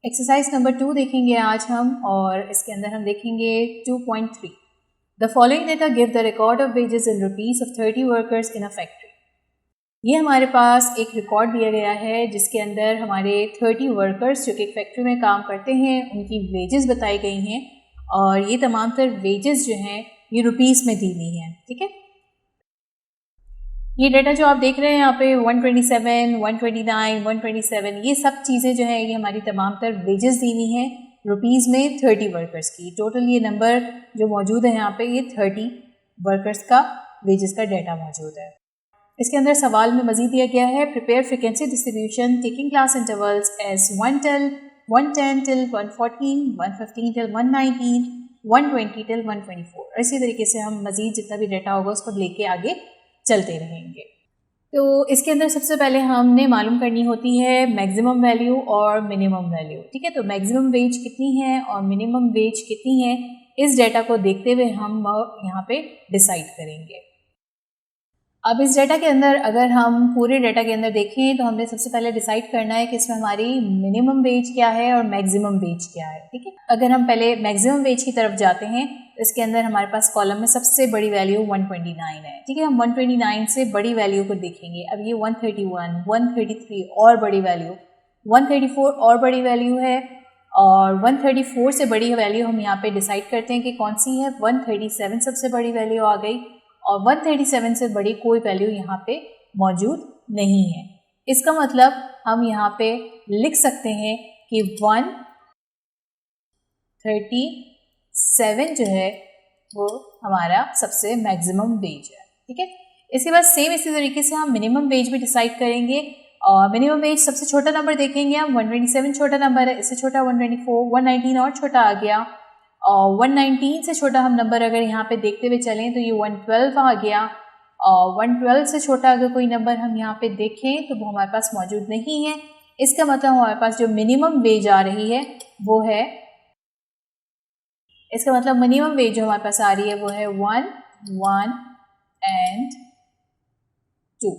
Exercise number 2 देखेंगे आज हम, और इसके अंदर हम देखेंगे 2.3। The following data give the record of wages in rupees of 30 workers in a factory. ये हमारे पास एक रिकॉर्ड दिया गया है जिसके अंदर हमारे 30 वर्कर्स जो कि एक फैक्ट्री में काम करते हैं उनकी वेजेस बताई गई हैं, और ये तमाम तर वेजेस जो हैं ये रुपीस में दी गई हैं। ठीक है, ये डेटा जो आप देख रहे हैं यहाँ पे 127, 129, 127, ये सब चीज़ें जो है ये हमारी तमाम तर वेजेस दी हुई हैं रुपीज़ में 30 वर्कर्स की। टोटल ये नंबर जो मौजूद है यहाँ पे ये 30 वर्कर्स का वेजेस का डेटा मौजूद है। इसके अंदर सवाल में मज़ीद दिया गया है, prepare frequency distribution taking class intervals as 110 till 114, 115 till 119, 120 till 124। इसी तरीके से हम मज़ीद जितना भी डेटा होगा उसको लेके आगे चलते रहेंगे। तो इसके अंदर सबसे पहले हमने मालूम करनी होती है मैक्सिमम वैल्यू और मिनिमम वैल्यू। ठीक है, तो मैक्सिमम वेज कितनी है और मिनिमम वेज कितनी है, इस डेटा को देखते हुए हम यहाँ पे डिसाइड करेंगे। अब इस डेटा के अंदर अगर हम पूरे डेटा के अंदर देखें तो हमने सबसे पहले डिसाइड करना है कि इसमें हमारी मिनिमम वेज क्या है और मैक्सिमम वेज क्या है। ठीक है, अगर हम पहले मैक्सिमम वेज की तरफ जाते हैं तो इसके अंदर हमारे पास कॉलम में सबसे बड़ी वैल्यू 129 है। ठीक है, हम 129 से बड़ी वैल्यू को देखेंगे। अब ये 131, 133 और बड़ी वैल्यू, 134 और बड़ी वैल्यू है, और 134 से बड़ी वैल्यू हम यहाँ पे डिसाइड करते हैं कि कौन सी है। 137 सबसे बड़ी वैल्यू आ गई, और 137 से बड़ी कोई वैल्यू यहाँ पे मौजूद नहीं है। इसका मतलब हम यहाँ पे लिख सकते हैं कि 137 जो है वो हमारा सबसे मैक्सिमम वेज है। ठीक है, इसके बाद सेम इसी तरीके से हम मिनिमम वेज भी डिसाइड करेंगे, और मिनिमम वेज सबसे छोटा नंबर देखेंगे हम, 127 छोटा नंबर है, इससे छोटा 124, 119 और छोटा आ गया, और 119 से छोटा हम नंबर अगर यहाँ पे देखते हुए चलें तो ये 112 आ गया, और 112 से छोटा अगर कोई नंबर हम यहाँ पे देखें तो वो हमारे पास मौजूद नहीं है। इसका मतलब हमारे पास जो मिनिमम वेज आ रही है वो है, इसका मतलब मिनिमम वेज जो हमारे पास आ रही है वो है 1, 1 and 2।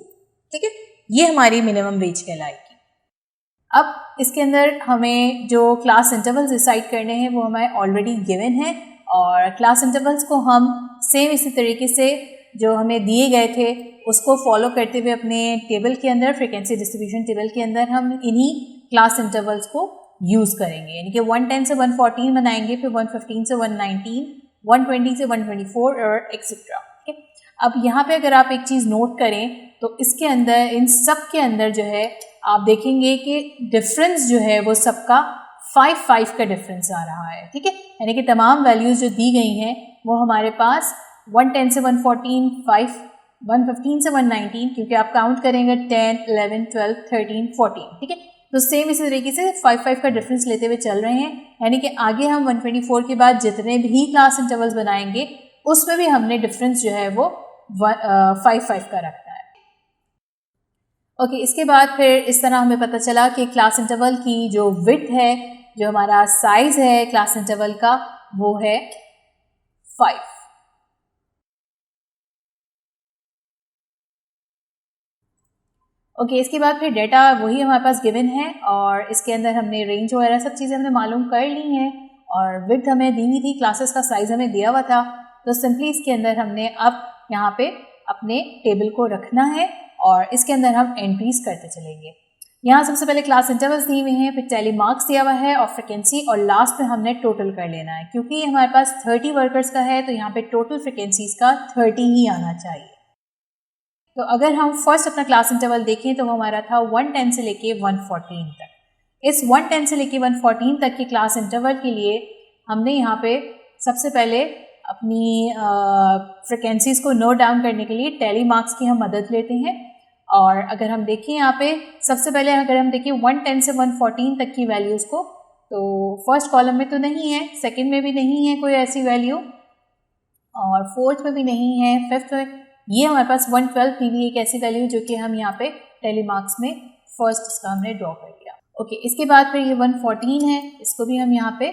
ठीक है, ये हमारी मिनिमम वेज कहलाएगी। अब इसके अंदर हमें जो क्लास इंटरवल्स डिसाइड करने हैं वो हमें ऑलरेडी गिवन है, और क्लास इंटरवल्स को हम सेम इसी तरीके से जो हमें दिए गए थे उसको फॉलो करते हुए अपने टेबल के अंदर, फ्रीक्वेंसी डिस्ट्रीब्यूशन टेबल के अंदर हम इन्हीं क्लास इंटरवल्स को यूज़ करेंगे। यानी कि 110 से 114 बनाएंगे, फिर 115 से 119, 120 से 124 और एक्सेट्रा। ठीक है, अब यहाँ पे अगर आप एक चीज़ नोट करें तो इसके अंदर, इन सब के अंदर जो है आप देखेंगे कि डिफरेंस जो है वो सबका 5 का डिफरेंस आ रहा है। ठीक है, यानी कि तमाम वैल्यूज़ जो दी गई हैं वो हमारे पास 110 से 114, 5, 115 से 119, क्योंकि आप काउंट करेंगे 10, 11, 12, 13, 14। ठीक है, तो सेम इसी तरीके से 5 का डिफरेंस लेते हुए चल रहे हैं, यानी कि आगे हम 124 के बाद जितने भी क्लास इंटरवल्स बनाएंगे उसमें भी हमने डिफरेंस जो है वो 5 का रखना है। ओके, इसके बाद फिर इस तरह हमें पता चला कि क्लास इंटरवल की जो विड्थ है, जो हमारा साइज है क्लास इंटरवल का, वो है 5। ओके, इसके बाद फिर डेटा वही हमारे पास गिवन है, और इसके अंदर हमने रेंज वगैरह सब चीज़ें हमने मालूम कर ली हैं, और विड्थ हमें दी हुई थी, क्लासेस का साइज़ हमें दिया हुआ था। तो सिंपली इसके अंदर हमने अब यहाँ पे अपने टेबल को रखना है और इसके अंदर हम एंट्रीज करते चलेंगे। यहाँ सबसे पहले क्लास इंटरवल्स दिए हुए हैं, फिर टैली मार्क्स दिया हुआ है और फ्रिक्वेंसी, और लास्ट में हमने टोटल कर लेना है। क्योंकि ये हमारे पास 30 वर्कर्स का है तो यहाँ पे टोटल फ्रिक्वेंसीज का 30 ही आना चाहिए। तो अगर हम फर्स्ट अपना क्लास इंटरवल देखें तो वो हमारा था 110 से लेके 114 तक। इस 110 से लेके 114 तक के क्लास इंटरवल के लिए हमने यहाँ पे सबसे पहले अपनी फ्रिक्वेंसीज को नोट डाउन करने के लिए टैली मार्क्स की हम मदद लेते हैं। और अगर हम देखें यहाँ पे सबसे पहले अगर हम देखें 110 से 114 तक की वैल्यूज़ को, तो फर्स्ट कॉलम में तो नहीं है, सेकंड में भी नहीं है कोई ऐसी वैल्यू, और फोर्थ में भी नहीं है, फिफ्थ में। ये हमारे पास 112 दी हुई एक ऐसी वैल्यू जो कि हम यहाँ पे टैली मार्क्स में फर्स्ट इसका हमने ड्रॉ कर लिया। ओके, इसके बाद फिर ये 114 है, इसको भी हम यहाँ पे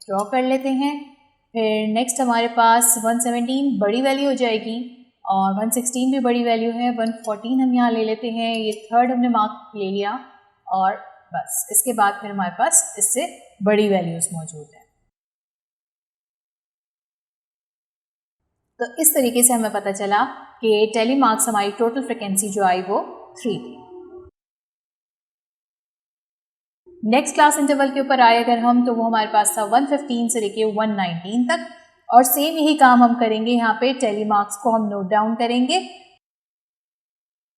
ड्रॉ कर लेते हैं। फिर नेक्स्ट हमारे पास 117 बड़ी वैल्यू हो जाएगी, और 116 भी बड़ी वैल्यू है। 114 हम यहाँ ले लेते हैं, ये थर्ड हमने मार्क ले लिया, और बस इसके बाद फिर हमारे पास इससे बड़ी वैल्यूज़ मौजूद हैं। तो इस तरीके से हमें पता चला कि टेली मार्क्स हमारी टोटल फ्रिक्वेंसी जो आई वो 3 थी। नेक्स्ट क्लास इंटरवल के ऊपर आए अगर हम, तो वो हमारे पास था 115 से लेके 119 तक, और सेम यही काम हम करेंगे यहाँ पे। टेली मार्क्स को हम नोट डाउन करेंगे।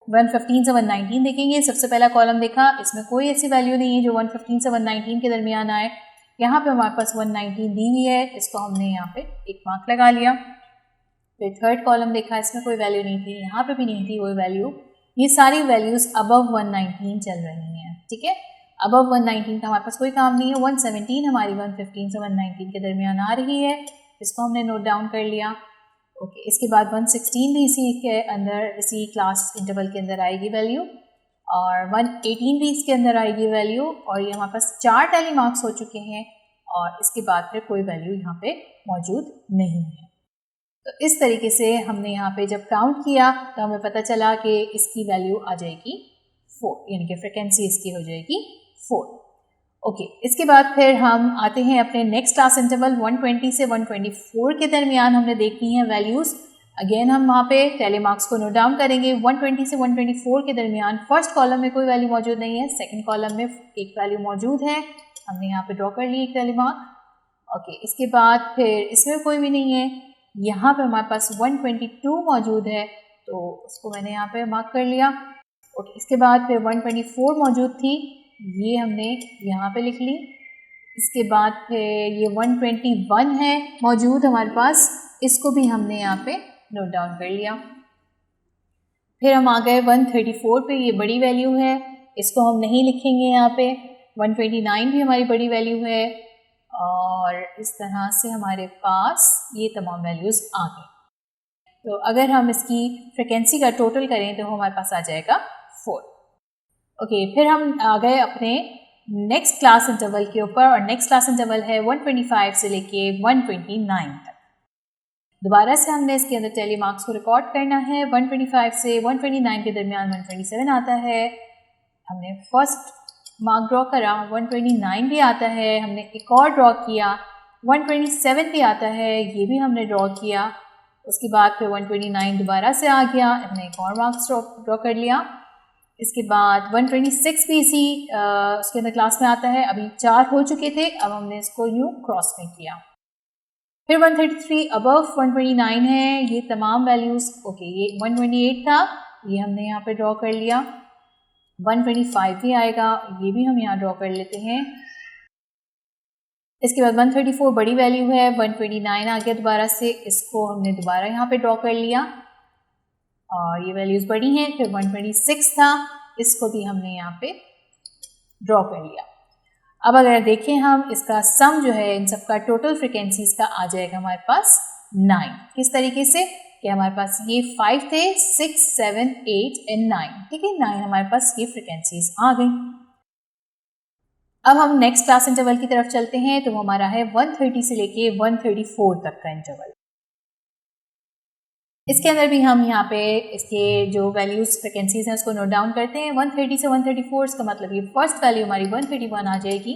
115 से 119 देखेंगे। सबसे पहला कॉलम देखा, इसमें कोई ऐसी वैल्यू नहीं है जो 115 से 119 के दरमियान आए। यहाँ पे हमारे पास 119 दी हुई है, इसको हमने यहाँ पे एक मार्क लगा लिया। फिर थर्ड कॉलम देखा, इसमें कोई वैल्यू नहीं थी, यहाँ पे भी नहीं थी कोई वैल्यू। ये सारी वैल्यूज़ अबव 119 चल रही हैं, ठीक है। अबव 119 का हमारे पास कोई काम नहीं है। 117 हमारी 115 से 119 के दरमियान आ रही है, इसको हमने नोट डाउन कर लिया। ओके, इसके बाद 116 भी इसी के अंदर, इसी क्लास इंटरवल के अंदर आएगी वैल्यू, और 118 भी इसके अंदर आएगी वैल्यू। और ये हमारे पास 4 टेली मार्क्स हो चुके हैं, और इसके बाद फिर कोई वैल्यू यहाँ पे मौजूद नहीं है। तो इस तरीके से हमने यहाँ पे जब काउंट किया तो हमें पता चला कि इसकी वैल्यू आ जाएगी 4, यानी कि फ्रिक्वेंसी इसकी हो जाएगी 4। ओके, इसके बाद फिर हम आते हैं अपने नेक्स्ट क्लास इंटरवल 120 से 124 के दरमियान हमने देखनी है वैल्यूज़। अगेन हम वहाँ पे टेली मार्क्स को नोट डाउन करेंगे। 120 से 124 के दरमियान फर्स्ट कॉलम में कोई वैल्यू मौजूद नहीं है, सेकंड कॉलम में एक वैल्यू मौजूद है, हमने यहाँ पे ड्रॉ कर ली एक टेली मार्क। ओके, इसके बाद फिर इसमें कोई भी नहीं है। यहाँ पे हमारे पास 122 मौजूद है, तो उसको मैंने यहाँ पे मार्क कर लिया। ओके, इसके बाद फिर 124 मौजूद थी, ये हमने यहाँ पे लिख ली। इसके बाद फिर ये 121 है मौजूद हमारे पास, इसको भी हमने यहाँ पे नोट डाउन कर लिया। फिर हम आ गए 134 पे, ये बड़ी वैल्यू है, इसको हम नहीं लिखेंगे यहाँ पे। 129 भी हमारी बड़ी वैल्यू है, और इस तरह से हमारे पास ये तमाम वैल्यूज़ आ गई। तो अगर हम इसकी फ्रिक्वेंसी का टोटल करें तो हमारे पास आ जाएगा 4। ओके, फिर हम आ गए अपने नेक्स्ट क्लास इंटरवल के ऊपर, और नेक्स्ट क्लास इंटरवल है 125 से लेके 129 तक। दोबारा से हमने इसके अंदर टेली मार्क्स को रिकॉर्ड करना है। 125 से 129 के दरमियान 127 आता है, हमने फर्स्ट मार्क ड्रॉ करा। 129 भी आता है, हमने एक और ड्रॉ किया। 127 भी आता है, ये भी हमने ड्रॉ किया। उसके बाद फिर 129 दोबारा से आ गया, हमने एक और मार्क्स ड्रॉ कर लिया। इसके बाद 126 भी इसी उसके अंदर क्लास में आता है। अभी 4 हो चुके थे, अब हमने इसको यूँ क्रॉस में किया। फिर 133 अबव 129 है, ये तमाम वैल्यूज़। ओके, ये 128 था, ये हमने यहाँ पे ड्रॉ कर लिया। 125 भी आएगा, ये भी हम यहाँ ड्रॉ कर लेते हैं। इसके बाद 134 बड़ी वैल्यू है, 129 आ गया दोबारा से, इसको हमने दोबारा यहाँ पे ड्रॉ कर लिया, और ये वैल्यूज़ बड़ी हैं। फिर 126 था, इसको भी हमने यहाँ पे ड्रॉ कर लिया। अब अगर देखें हम, इसका सम जो है इन सब का टोटल फ्रिक्वेंसीज का आ जाएगा हमारे पास 9। किस तरीके से कि हमारे पास ये 5 थे, 6, 7, 8 एंड 9, ठीक है। 9 हमारे पास ये फ्रिक्वेंसीज आ गई। अब हम नेक्स्ट क्लास इंटरवल की तरफ चलते हैं, तो वो हमारा है 130 से लेके 134 तक का इंटरवल। इसके अंदर भी हम यहाँ पे इसके जो वैल्यूज फ्रिक्वेंसीज हैं उसको नोट डाउन करते हैं। 130 से 134, इसका मतलब ये फर्स्ट वैल्यू हमारी 131 आ जाएगी,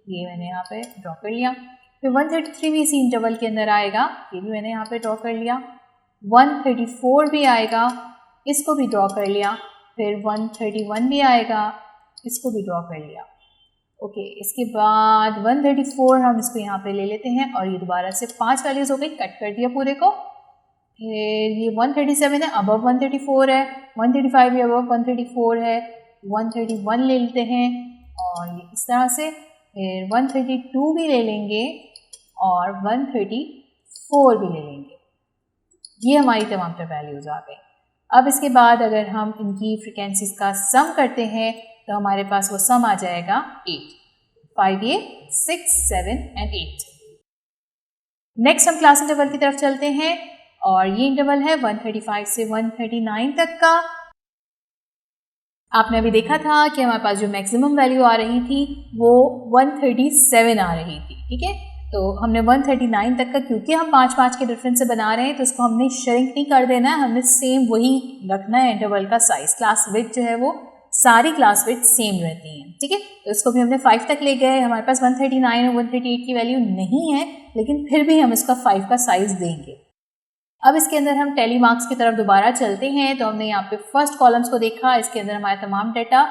ये मैंने यहाँ पे ड्रॉ कर लिया। फिर 133 भी इसी इंटरवल के अंदर आएगा, ये भी मैंने यहाँ पे ड्रॉ कर लिया। 134 भी आएगा, इसको भी ड्रॉ कर लिया। फिर 131 भी आएगा, इसको भी ड्रॉ कर लिया। ओके, इसके बाद 134 हम इसको यहाँ पे ले लेते हैं, और ये दोबारा से 5 वैल्यूज हो गई, कट कर दिया पूरे को। फिर ये 137 है, अबव 134 है, 135 भी अबव 134 है, 131 ले लेते हैं, और ये इस तरह से। फिर 132 भी ले लेंगे, और 134 भी ले लेंगे। ये हमारी तमाम तर वैल्यूज़ आ गई। अब इसके बाद अगर हम इनकी फ्रिक्वेंसीज का सम करते हैं तो हमारे पास वो सम आ जाएगा 8। 5 ये 6, 7 एंड 8। नेक्स्ट हम क्लास इंटरवल की तरफ चलते हैं, और ये इंटरवल है 135 से 139 तक का। आपने अभी देखा था कि हमारे पास जो मैक्सिमम वैल्यू आ रही थी वो 137 आ रही थी, ठीक है। तो हमने 139 तक का, क्योंकि हम 5-5 के डिफरेंस से बना रहे हैं, तो इसको हमने श्रिंक नहीं कर देना है, हमने सेम वही रखना है इंटरवल का साइज। क्लास विड्थ जो है वो सारी क्लास विड्थ सेम रहती हैं, ठीक है। तो इसको भी हमने 5 तक ले गए, हमारे पास 139 और 138 की वैल्यू नहीं है, लेकिन फिर भी हम इसका 5 का साइज़ देंगे। अब इसके अंदर हम टेली मार्क्स की तरफ दोबारा चलते हैं। तो हमने यहाँ पे फर्स्ट कॉलम्स को देखा, इसके अंदर हमारा तमाम डाटा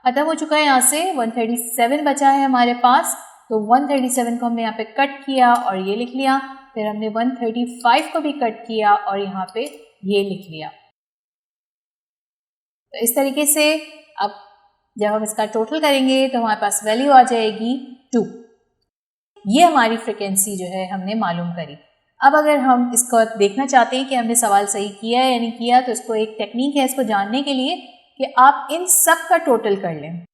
खत्म हो चुका है। यहाँ से 137 बचा है हमारे पास, तो 137 को हमने यहाँ पे कट किया और ये लिख लिया। फिर हमने 135 को भी कट किया और यहाँ पे ये लिख लिया। तो इस तरीके से अब जब हम इसका टोटल करेंगे तो हमारे पास वैल्यू आ जाएगी 2। ये हमारी फ्रिक्वेंसी जो है हमने मालूम करी। अब अगर हम इसको देखना चाहते हैं कि हमने सवाल सही किया है या नहीं किया, तो इसको एक टेक्निक है इसको जानने के लिए कि आप इन सब का टोटल कर लें।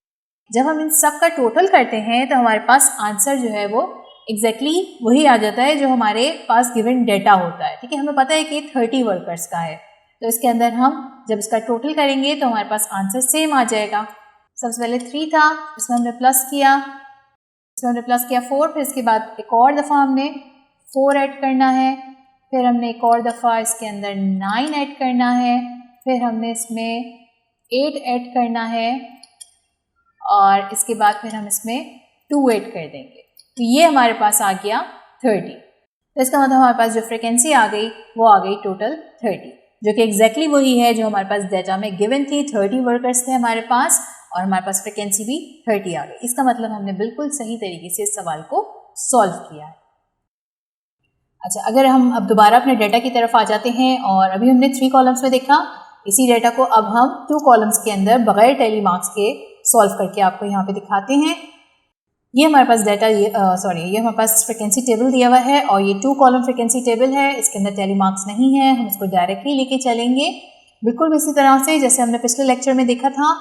जब हम इन सब का टोटल करते हैं तो हमारे पास आंसर जो है वो एग्जैक्टली वही आ जाता है जो हमारे पास गिवन डेटा होता है, ठीक है। हमें पता है कि 30 वर्कर्स का है, तो इसके अंदर हम जब इसका टोटल करेंगे तो हमारे पास आंसर सेम आ जाएगा। सबसे पहले 3 था, इसमें हमने प्लस किया, 4, फिर इसके बाद एक और दफ़ा हमने 4 ऐड करना है, फिर हमने एक और दफ़ा इसके अंदर 9 ऐड करना है, फिर हमने इसमें 8 ऐड करना है और इसके बाद फिर हम इसमें 2 ऐड कर देंगे। तो ये हमारे पास आ गया 30। तो इसका मतलब हमारे पास जो फ्रिक्वेंसी आ गई वो आ गई टोटल 30, जो कि एग्जैक्टली वही है जो हमारे पास डेटा में गिवन थी। 30 वर्कर्स थे हमारे पास और हमारे पास फ्रिक्वेंसी भी 30 आ गई। इसका मतलब हमने बिल्कुल सही तरीके से इस सवाल को सॉल्व किया है। अच्छा, अगर हम अब दोबारा अपने डेटा की तरफ आ जाते हैं और अभी हमने 3 कॉलम्स में देखा, इसी डेटा को अब हम 2 कॉलम्स के अंदर बगैर टेली मार्क्स के सॉल्व करके आपको यहाँ पे दिखाते हैं। ये हमारे पास डेटा ये हमारे पास फ्रिक्वेंसी टेबल दिया हुआ है और ये 2 कॉलम फ्रिक्वेंसी टेबल है। इसके अंदर टेली मार्क्स नहीं है, हम इसको डायरेक्टली लेके चलेंगे बिल्कुल इसी तरह से जैसे हमने पिछले लेक्चर में देखा था।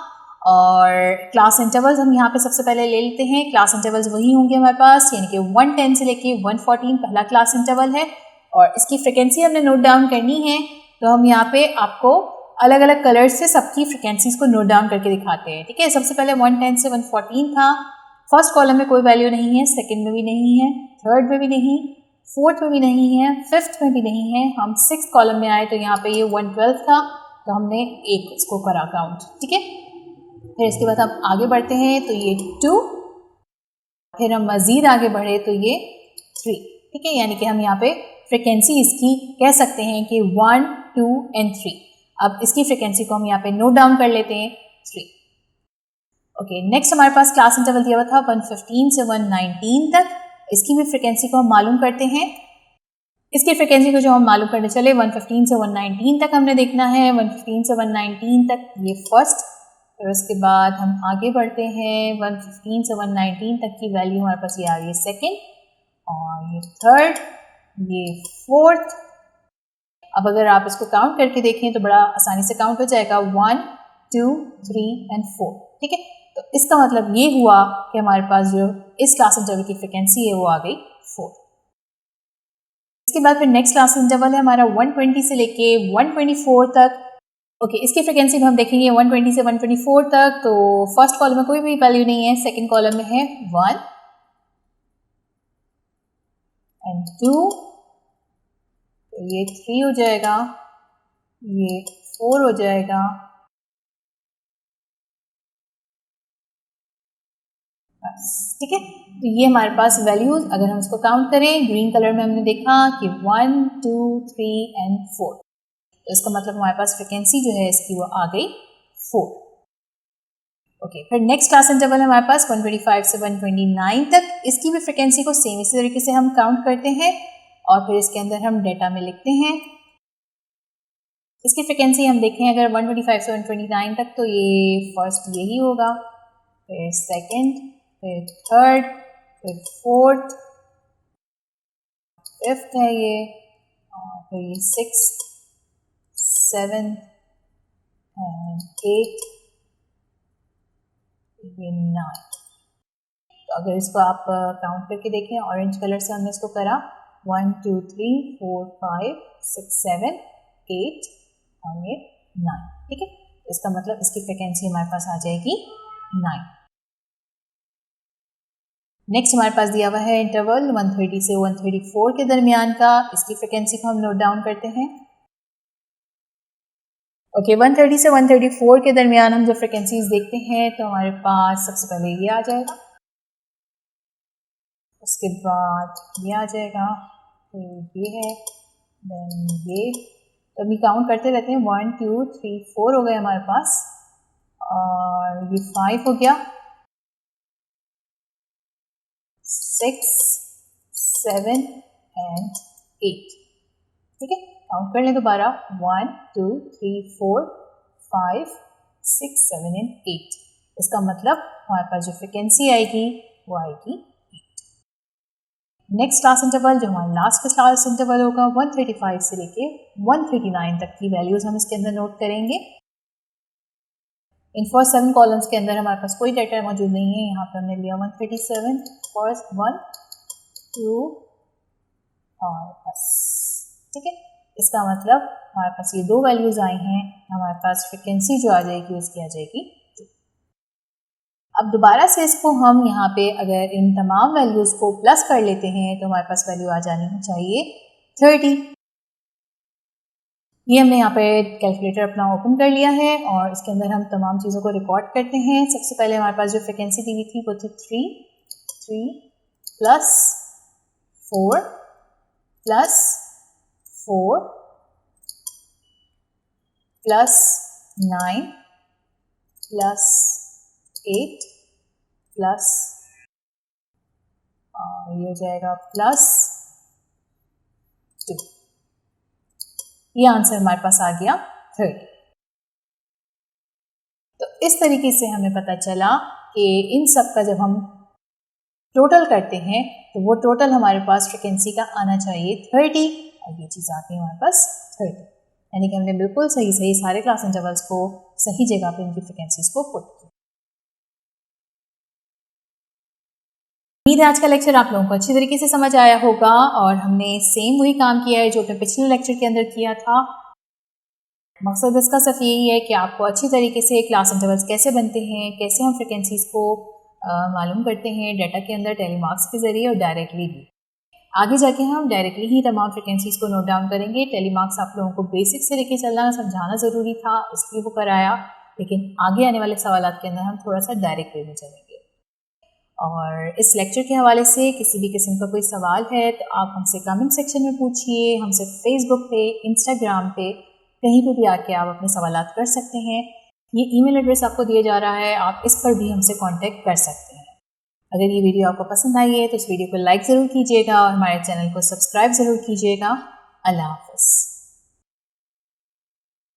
और क्लास इंटरवल्स हम यहाँ पे सबसे पहले ले लेते हैं। क्लास इंटरवल्स वही होंगे हमारे पास, यानी कि 110 से लेके 114 पहला क्लास इंटरवल है और इसकी फ्रिक्वेंसी हमने नोट डाउन करनी है। तो हम यहाँ पे आपको अलग अलग कलर्स से सबकी फ्रिक्वेंसीज को नोट डाउन करके दिखाते हैं, ठीक है। सबसे पहले 110 से 114 था। फर्स्ट कॉलम में कोई वैल्यू नहीं है, सेकेंड में भी नहीं है, थर्ड में भी नहीं, फोर्थ में भी नहीं है, फिफ्थ में भी नहीं है। हम 6th कॉलम में आए तो यहाँ पे ये 112 था, तो हमने एक इसको करा काउंट, ठीक है। फिर इसके बाद हम आगे बढ़ते हैं तो ये 2, फिर हम मज़ीद आगे बढ़े तो ये 3, ठीक है। यानी कि हम यहाँ पे फ्रिक्वेंसी इसकी कह सकते हैं कि 1, 2 and 3। अब इसकी फ्रिक्वेंसी को हम यहाँ पे नोट डाउन कर लेते हैं 3। ओके, नेक्स्ट हमारे पास क्लास इंटरवल दिया हुआ था 115 से 119 तक। इसकी भी फ्रिक्वेंसी को हम मालूम करते हैं। इसकी फ्रिक्वेंसी को जो हम मालूम करने चले 115 से 119 तक हमने देखना है। 115 से 119 तक ये फर्स्ट, फिर उसके बाद हम आगे बढ़ते हैं 115 से 119 तक की वैल्यू हमारे पास ये आ रही है सेकेंड और ये थर्ड, ये फोर्थ। अब अगर आप इसको काउंट करके देखें तो बड़ा आसानी से काउंट हो जाएगा 1, 2, 3 and 4, ठीक है। तो इसका मतलब ये हुआ कि हमारे पास जो इस क्लास इंटरवल की फ्रिक्वेंसी है वो आ गई 4। इसके बाद फिर नेक्स्ट क्लास इंटरवल है हमारा 120 से लेके 124 तक। ओके, इसकी फ्रिक्वेंसी भी हम देखेंगे 120 से 124 तक। तो फर्स्ट कॉलम में कोई भी वैल्यू नहीं है, सेकंड कॉलम में है 1 and 2, तो ये 3 हो जाएगा, ये 4 हो जाएगा, बस, ठीक है। तो ये हमारे पास वैल्यूज अगर हम इसको काउंट करें, ग्रीन कलर में हमने देखा कि 1, 2, 3 and 4, तो इसका मतलब हमारे पास फ्रिक्वेंसी जो है इसकी वो आ गई 4। ओके, फिर नेक्स्ट क्लास इंटरवल है हमारे पास 125 से 129 तक। इसकी भी फ्रिक्वेंसी को सेम इसी तरीके से हम काउंट करते हैं और फिर इसके अंदर हम डेटा में लिखते हैं। इसकी फ्रिक्वेंसी हम देखें अगर 125 से 129 तक तो ये फर्स्ट यही होगा, फिर सेकेंड, फिर थर्ड, फिर फोर्थ, फिफ्थ है ये, और फिर ये 6, 7 and 8, ये 9। तो अगर इसको आप काउंट करके देखें, ऑरेंज कलर से हमने इसको करा 1, 2, 3, 4, 5, 6, 7, 8 और ये 9, ठीक है। इसका मतलब इसकी फ्रिक्वेंसी हमारे पास आ जाएगी 9। नेक्स्ट हमारे पास दिया हुआ है इंटरवल 130 से 134 के दरमियान का। इसकी फ्रिक्वेंसी को हम नोट डाउन करते हैं। ओके 130 से 134 के दरमियान हम जब फ्रिक्वेंसीज देखते हैं तो हमारे पास सबसे पहले ये आ जाएगा, उसके बाद ये आ जाएगा, फिर ये है, देन ये। तो अभी काउंट करते रहते हैं, 1 2 3 4 हो गए हमारे पास, और ये 5 हो गया, 6 7 एंड 8। ठीक है, काउंट कर लें दोबारा, 1 2 3 4 5 6 7 एंड 8। इसका मतलब हमारे पास जो फ्रिक्वेंसी आएगी वो आएगी 8। नेक्स्ट क्लास इंटरवल जो हमारा लास्ट क्लास इंटरवल होगा 135 से लेके 139 तक की वैल्यूज हम इसके अंदर नोट करेंगे। इन फर्स्ट 7 कॉलम्स के अंदर हमारे पास कोई डाटा मौजूद नहीं है। यहाँ पर हमने लिया 137 फर्स्ट 1 2 और बस। ठीक है, इसका मतलब हमारे पास ये दो वैल्यूज आई हैं, हमारे पास फ्रिक्वेंसी जो आ जाएगी उसकी आ जाएगी 2। अब दोबारा से इसको हम यहाँ पे अगर इन तमाम वैल्यूज को प्लस कर लेते हैं तो हमारे पास वैल्यू आ जानी चाहिए 30। ये हमने यहाँ पे कैलकुलेटर अपना ओपन कर लिया है और इसके अंदर हम तमाम चीज़ों को रिकॉर्ड करते हैं। सबसे पहले हमारे पास जो फ्रिक्वेंसी दी हुई थी वो थी 3 plus 4 plus 4 plus 9 plus 8 plus, और ये हो जाएगा प्लस 2। ये आंसर हमारे पास आ गया 30। तो इस तरीके से हमें पता चला कि इन सब का जब हम टोटल करते हैं तो वो टोटल हमारे पास फ्रिक्वेंसी का आना चाहिए 30, और ये चीज़ आती है हमारे पास 30। यानी कि हमने बिल्कुल सही सही सारे क्लास इंटरवल्स को सही जगह पे इनकी फ्रिक्वेंसीज को पुट किया। उम्मीद है आज का लेक्चर आप लोगों को अच्छी तरीके से समझ आया होगा, और हमने सेम वही काम किया है जो हमने पिछले लेक्चर के अंदर किया था। मकसद इसका सिर्फ यही है कि आपको अच्छी तरीके से क्लास इंटरवल्स कैसे बनते हैं, कैसे हम फ्रिक्वेंसीज को मालूम करते हैं डाटा के अंदर टेलीमार्क्स के ज़रिए और डायरेक्टली भी। आगे जाके हम डायरेक्टली ही तमाम फ्रिक्वेंसीज को नोट डाउन करेंगे। टेलीमार्क्स आप लोगों को बेसिक से लेके चलना समझाना ज़रूरी था, इसलिए वो कराया, लेकिन आगे आने वाले सवाल के अंदर हम थोड़ा सा डायरेक्ट वे में चलेंगे। और इस लेक्चर के हवाले से किसी भी किस्म का कोई सवाल है तो आप हमसे कमेंट सेक्शन में पूछिए, हमसे फेसबुक पे, इंस्टाग्राम पे, कहीं पे भी आके आप अपने सवालात कर सकते हैं। ये ईमेल एड्रेस आपको दिया जा रहा है, आप इस पर भी हमसे कांटेक्ट कर सकते हैं। अगर ये वीडियो आपको पसंद आई है तो इस वीडियो को लाइक ज़रूर कीजिएगा और हमारे चैनल को सब्सक्राइब ज़रूर कीजिएगा। अल्लाह हाफ़िज़।